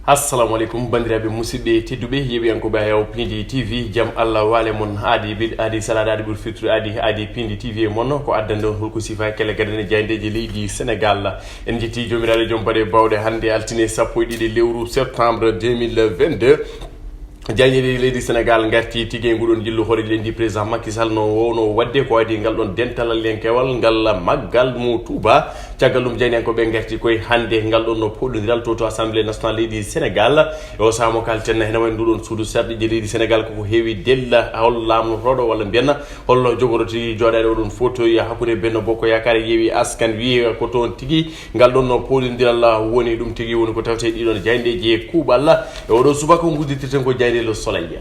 assalamu alaikum bandiraɓe musidɓe tedduɓe yeɓiyankoɓe yaw Pindi TV jaam Allah wale mon adi bil adi salade adi ɓuuri firtude adi Pindi TV mon ko addande on holko sifa kele gadane jayndeji leydi Sénégal en jetti jomiraɗo joom baɗe bawɗe hande altine 12 lewru septembre 2022 jañiri leydi Sénégal garti tigué nguɗon jillu hoore lendi président Macky Sall no wowno wadde ko adi ngal ɗon dental lenkewal ngal maggal mo Touba caggal ɗum jayni en ko ɓe garti koye hande ngal ɗon no poɗɗodiral to assemblée nationale leydi Sénégal o samo kalten hene wayno nduɗon suudu sarɗiji leydi Sénégal koko heewi della hol lamnotoɗo walla mbiyanna holno jogoro tigui joɗade oɗon fauteuil hakkude Benno Bokk Yakar yeewi askan wi ko toon tigui ngal ɗon no poɗɗodiral woni ɗum tigui woni ko tawte ɗiɗon jayndeji e kuuɓal e oɗo subaka gudditirten ko jayde le soleil.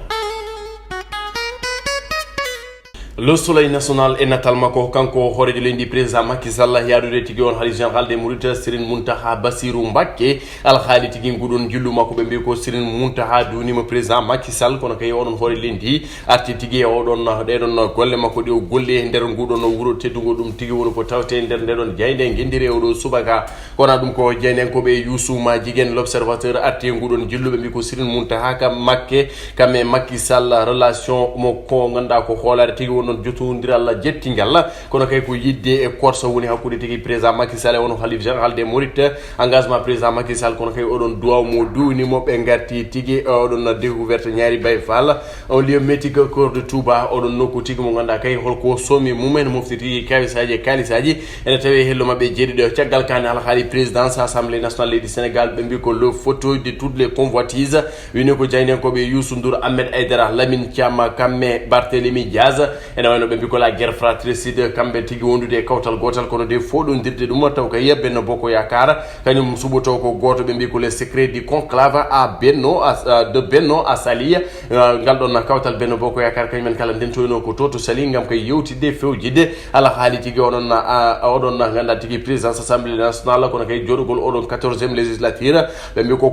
Le soleil national est natalement kanko horejo lendi président Macky Sall yaadude tigi on khalife général des mourides Serigne Mountakha Bassirou Mbacké al khali tigi ngudon jillu makko be mbi ko Serigne Mountakha dunima président Macky Sall kono kay onon hore lendi arti tigi odon dedon golle makko de golle nder ngudon wuro teddugo dum tigi woni ko tawte nder dedon jayde gendire odo subaka kona dum ko jayden ko be Youssouma jigen l'observateur arti ngudon jillu be mbi ko Serigne Mountakha kam Macké kam Macky Sall relation mo ko nganda ko holare tigi non jotondiral jettingal kono kay ko yidde e korso woni hakkude tigi président Macky Sall wono khalife général des mourides engagement président Macky Sall kono kay odon duwaw mo duuni mo be ngarti tigi odon découverte ñaari bay fall on lieu mythique cœur de Touba odon nokku tigi mo ganda kay holko somi mumen moftiti kalisaji ene tawi hello mabbe jeedi do ciagal kan al khali présidence assemblée nationale du Sénégal be mbi ko le photo de toutes les convoitises wini ko jaynen ko be Youssou Ndour Ahmed Aïdara Lamine Thiam Kamme Barthélémy Diaz ene wayno be ko la guerre fratricide kambe tigi wondude kawtal gotal kono de fodon dirde dum taw kay Benno Bokk Yakar kanyum suboto ko goto be ko le secret du conclave à Benno de Benno à Sali ngal don kawtal Benno Bokk Yakar kanyum kala den toyno ko toto Sali ngam kay yewtide fewjide ala hali tigi onon odon nganda tigi présidence assemblée nationale kono kay jodugol odon 14e législature be ko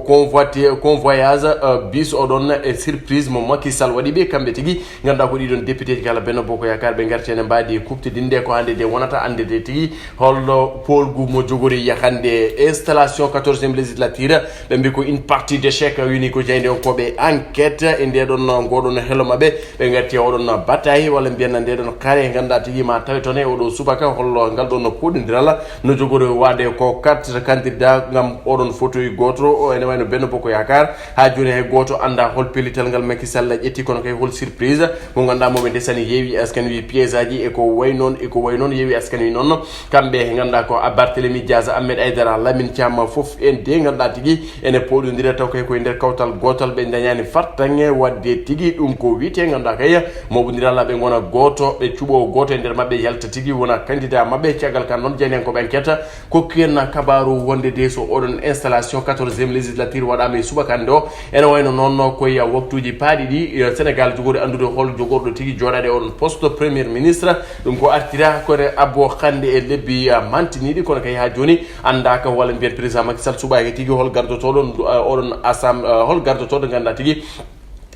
convoyage bis odon e surprise mo Macky Sall wadi be kambe tigi nganda ko didon député kala Benno Bokk Yakar be ngartene mbaadi kupti dinde ko hande de wonata ande de tigi hollo polgu mo jogori yakande installation 14e législature be mbi ko une partie d'échec wini ko jayde ko be enquête e de don godon helo mabbe be ngarti odon bataille wala mbiyanna de don kare ganda tigi ma tawtone odo subaka hollo ngal don podindirala no jogori wade ko quatre candidat ngam odon photo goto ene wayno Benno Bokk Yakar ha joni he goto anda hol pelital ngal Macky Sall jetti kono kay hol surprise mo ganda mo be desani yewi askan wi piège aji e ko waynon yewi askan wi non kambe ganda ko Barthélémy Diaz Ahmed Aïdara Lamine Thiam fof en de ganda tigi ene podondira taw kay ko nder kawtal gotal be dañani fartange wadde tigi dum ko wite ganda kay mo bundira la be ngona goto be cubo goto nder mabbe yalta tigi wona candidat mabbe ciagal kan non jeni ko ben ketta ko kenna kabaru wonde de so odon installation 14e législature wada me subakando ene wayno non ko ya waktuji paadi di Sénégal jogori andude hol jogordo tigi jodade on poste premier ministre dum ko artira ko re abbo khande e lebbi mantinidi kono kay ha joni anda ka wala biet président Macky Sall subaake tigi hol gardo todon odon asam hol gardo todon ganda tigi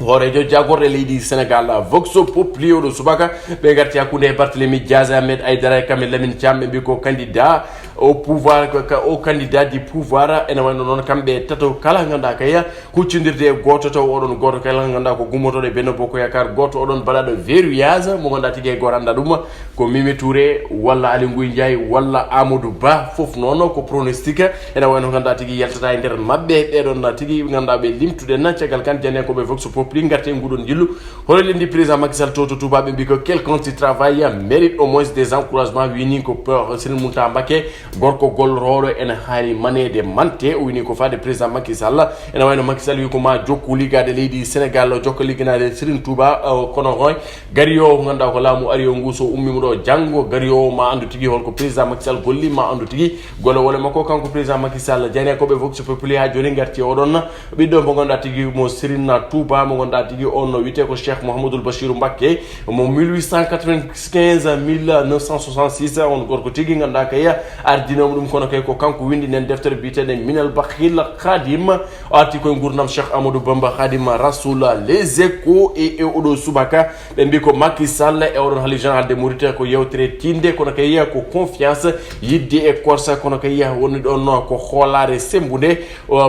horejo jagorde leydi Sénégal Vox Populi do subaka be garti hakunde Barthélémy Diaz Ahmed Aïdara Kamel Lamine Thiam be ko candidat au pouvoir au candidat du pouvoir ene wayno non kambe tato kala nganda kaya kuccindirde goto taw odon goto kala nganda ko gummotode Benno Bokk Yakar goto odon balado verrouillage mo ganda tigi goranda dum ko Mimi Touré walla Ali Nguy Ndiaye walla Amadou Ba fof nono ko pronostique ene wayno nganda tigi yaltata nder mabbe be don tigi nganda be limtude na ciagal kan jene ko be Vox Populi ngarte ngudon jillu hore lendi président Macky Sall to Touba be bi ko quelqu'un qui travaille mérite au moins des encouragements wini ko Serigne Mountakha Mbacké gorko gol rolo en haali manede mante wini ko faade président Macky Sall en wayno Macky Sall wi ko ma jokku ligade leydi Sénégal jokko liganade Serigne Touba kono hoy gariyo nganda ko laamu ariyo nguso ummi mudo jango gariyo ma andu tigi holko président Macky Sall golli ma andu tigi golo wala makko kanko président Macky Sall jani ko be Vox Populi ha joni ngarti odon biddo mo gonda tigi mo Serigne Touba mo gonda tigi on wite ko Cheikh Mouhamadoul Bachirou Mbacké mo 1895 1966 on gorko tigi ganda kay ardino dum kono kay ko kanko windi nen deftere bitede minal bakhil khadim arti ko gurnam Cheikh Amadou Bamba Khadim Rasoul les échos et odo subaka be mbi ko Macky Sall e oron hali général de Mauritanie ko yewtere tinde kono kay ko confiance yidde e korsa kono kay woni don ko holare sembude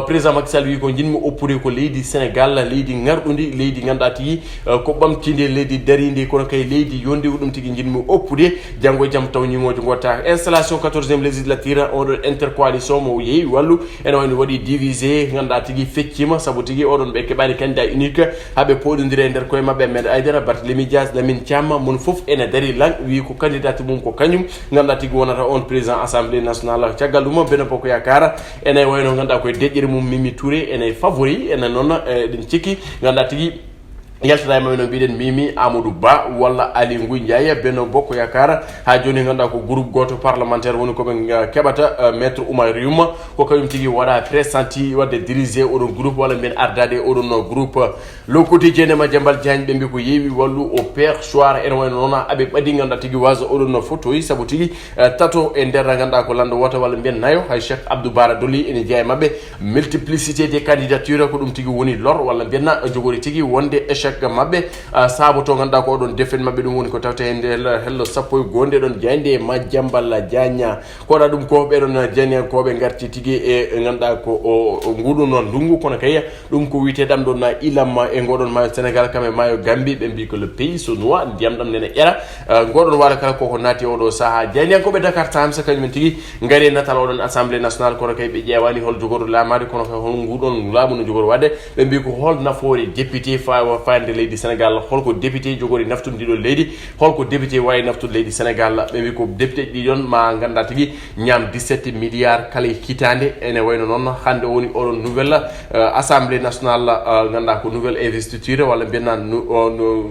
président Macky Sall wi ko jinmi oppude ko leydi Sénégal leydi ngardundi leydi ganda tigi ko bamtinde leydi darinde kono kay leydi yondi dum tigi jinmi oppude jango jam taw nyimojo ngota installation 14e législature on intercoalition mo yeyi wallu en woni wadi divisé ganda tigi feccima sabu tigi odon be kebani candidat unique habe podondire nder koy mabbe med aydara Barthélémy Dias Lamine Thiam mon fof ene dari lang wi ko candidat mum ko kanyum ganda tigi wonata on président assemblée nationale tiagaluma beno boko yakara ene wayno ganda koy dejjere mum Mimi Touré ene favori ene non den ciki ganda tigi yaltata ma no biiden Mimi Amadou Ba walla Ali Ngouille Ndiaye Benno Bokk Yakar ha joni ganda ko groupe goto parlementaire woni ko be kebata maître Oumar Youm ko kayum tigi wada pressenti wadde diriger odo groupe walla men ardade odo no groupe le quotidien ma Jambal Diagne be mbi ko yewi wallu au père soir en wayno nona abe badi ganda tigi waso odo no photo yi sabu tigi tato e der ganda ko lando wota walla ben nayo hay Cheikh Abdou Bara Dolly ene jeey mabbe multiplicité des candidatures ko dum tigi woni lor walla benna jogori tigi wonde échec mabbe sabo to ganda ko don defen mabbe dum woni ko tawte hello sappo gonde don jande Madiambal Diagna ko da dum ko be don jani ko be garti tigi e ganda ko ngudu non dungu kono kay dum ko wite dam don na ilam e godon mayo Sénégal kame mayo Gambie be mbi ko le pays sonois diam dam nene era godon wala kala ko nati odo saha jani ko be Dakar Times kanyum tigi ngare natal odon assemblée nationale kono kay be jewani hol jogodo lamade kono ko hol ngudon lamu no jogodo wadde be mbi ko hol nafoore député faande leydi Sénégal holko député jogori naftude do leydi holko député way naftude leydi Sénégal be wi ko député di don ma ganda tigi ñam 17 milliards kala hitande ene wayno non hande woni oron nouvelle assemblée nationale ganda ko nouvelle investiture wala benna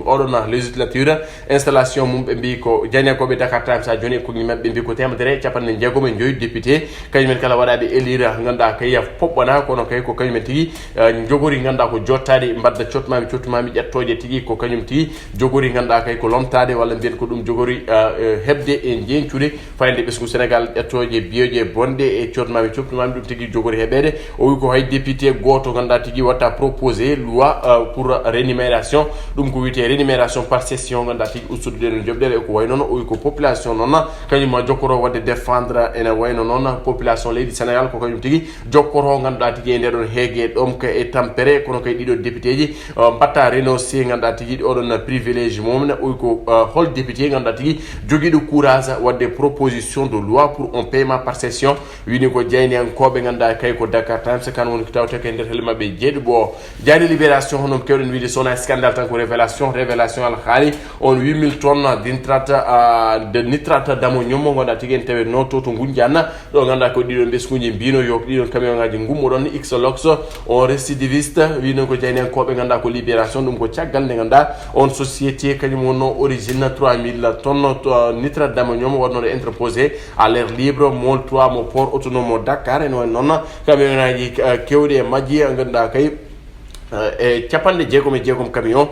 oron législature installation mum be mbi ko jani ko be Dakar Times sa joni ko mabbe mbi ko temedere capande jeegom en joyi député kanyumen kala wadabe élire ganda kay pobbana kono kay ko kanyumen tigi jogori ganda ko jottade mbadda cotmami jettoje tigi ko kanyum tigi jogori ganda kay ko lomtade walla bien ko dum jogori hebde e jencude fayde besku Sénégal jettoje biyoje bonde e cotmami dum tigi jogori hebede o wi ko hay député goto ganda tigi wata proposer loi pour rémunération dum ko wite rémunération par session ganda tigi ustude no jobdere ko way non o wi ko population non kanyum jokoro wadde défendre ene way non population leydi Sénégal ko kanyum tigi jokoro ganda tigi e nder don hege dom ka e tampere kono kay dido député ji batta renoncer ganda tigi odon privilège momne o ko hol député ganda tigi jogido courage wadde proposition de loi pour un paiement par session wini ko jeyni en kobe ganda kay ko Dakar Times kan woni ko tawte kay der helma be jeedu bo jaari libération hono kewden wiide sona scandale tan ko révélation al khali on 8000 tonnes nitrate d'ammonium ganda tigi en tawe no to gunjanna do ganda ko dido beskuji bino yok dido camion ngaji ngummo don xlox on récidiviste wini ko jeyni en kobe ganda ko libération dum ko ciagal ne ganda on société kanyum wonno origine 3000 tonnes nitrate d'ammonium wonno interposé à l'air libre mol 3 mo port autonome Dakar en non camionaji kewde majji ganda kay e capande jeegom camion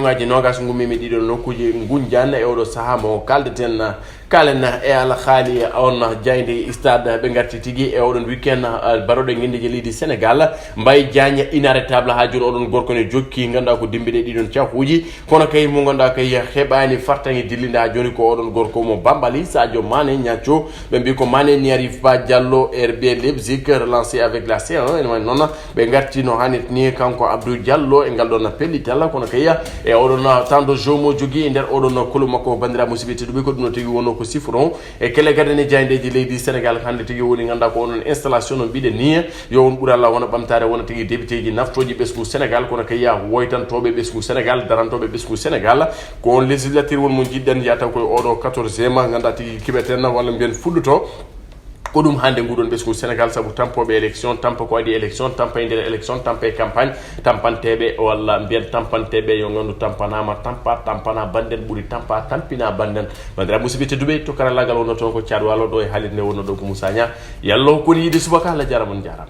ngaji nogas ngummi dido nokuje ngunjan e odo saha mo kaldeten kalena e ala khali on jayde stade be ngati tigi e odon weekend barode nginde leydi Sénégal mbay Diagne inarrêtable ha joni odon gorko ne jokki ganda ko dimbide didon tiahuji kono kay mo ganda kay hebani fartangi dillinda joni ko odon gorko mo Bambali Sadio Mané Niacho be bi ko Mané n'y arrive pas Diallo RB Leipzig relancé avec la C1 en non be ngati no hanit ni kanko Abdou Diallo e ngal don pellital kono kay e odon tando jomo jogi nder odon kolo makko bandira musibiti dubi ko dum tigi wono ko sifron e kele gadane jayndeji leydi Sénégal hande tigi woni ganda ko onon installation no bide ni yo on bura la wona bamtare wona tigi député ji naftoji besku Sénégal kono kay ya woytantobe besku Sénégal darantobe besku Sénégal ko on législature won mo jiddan yata ko odo 14e ganda tigi kibeten wala mbiyen fulluto ko dum hande ngudon besku Sénégal sabu tampobe élection tampo ko adi élection tampa inde élection tampa campagne tampantebe walla mbiyen tampantebe yo ngondu tampanama tampana banden buri tampa tampina banden bandira musibite dube to kala lagal wono to ko ciadu walo do e halinde wono do ko musanya yallo ko ni yidi subaka la jaramon jaram